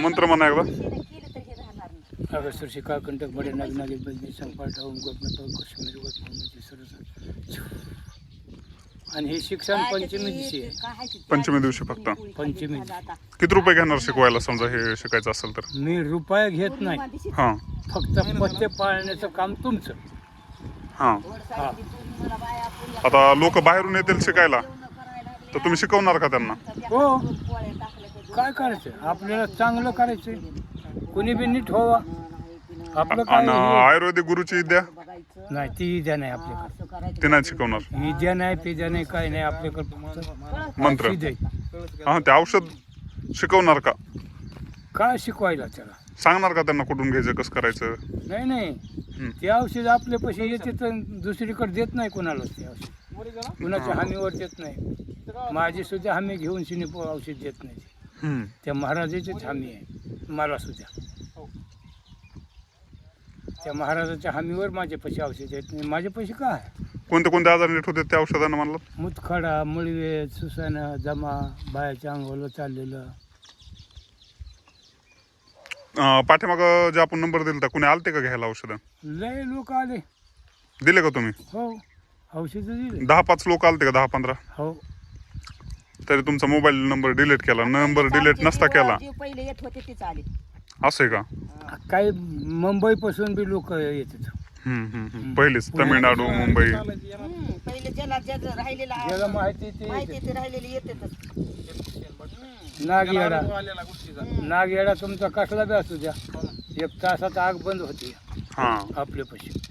मंत्र म्हणा एकदा. अगस्तर शिका कंटक बडे नाग नागे बजनी संपाट ओम गोपनाथ कृष्ण गोपनाथ सरस. आणि हे शिक्षण पंचमी दिवशी आहे. पंचमी दिवशी फक्त. पंचमी किती रुपये घेणार शिकवायला समजा हे शिकायचं असेल तर? मी रुपया घेत नाही. हां फक्त पथ्य पाळण्याचं काम तुमचं. हां. हा. आता लोक बाहेरून येतील शिकायला तर तुम्ही शिकवणार का त्यांना? हो. काय करायचं आपल्याला चांगलं करायचं. कोणी बी नीट व्हावा. आपलं काय आणि आयुर्वेदिक गुरुची विद्या नाही ती इद्या नाही आपल्याकडे. ते नाही शिकवणार. इद्या नाही पिद्या नाही काय नाही आपल्याकडे. फक्त मंत्र. औषध आहे. हां ते औषध शिकवणार का? काय शिकवायला त्याला सांगणार का त्यांना कुठून घ्यायचं कसं करायचं? नाही नाही ते औषध आपल्या पैसे येते तर दुसरीकडे देत नाही कोणाला. ते औषध कुणाच्या हमीवर देत नाही. माझी सुद्धा हमी घेऊन शिनी औषध देत नाही. त्या महाराजाचीच हमी आहे मला सुद्धा. त्या महाराजाच्या हमीवर माझे पैसे औषध देत नाही. माझे पैसे काय? कोणते कोणते आजार नीट होते त्या औषधानं म्हणलं? मुतखडा मुळवे सुसानं जमा बायाच्या अंगावर चाललेलं. पाठीमाग जे आपण नंबर दिला कोणी आलते का घ्यायला औषधं? लय लोक आले. दिले का तुम्ही? हो औषध दिले. 10-5 लोक आलते का? 10-15? हो. तरी तुमचा मोबाईल नंबर डिलीट केला. नंबर डिलीट नसता केला पहिले येत होते तेच आले. असं आहे का? काही मुंबई पासून बी लोक येतात. पहिलेच तमिळनाडू मुंबई. पहिले ज्याला ज्याचं राहिलेलं आहे, ज्याला माहिती माहिती ते राहिलेले येतातच. नागयेडा नागयेडा तुमचा कसला बी असू द्या 1 तासात आग बंद होते हां आपल्या पैसे.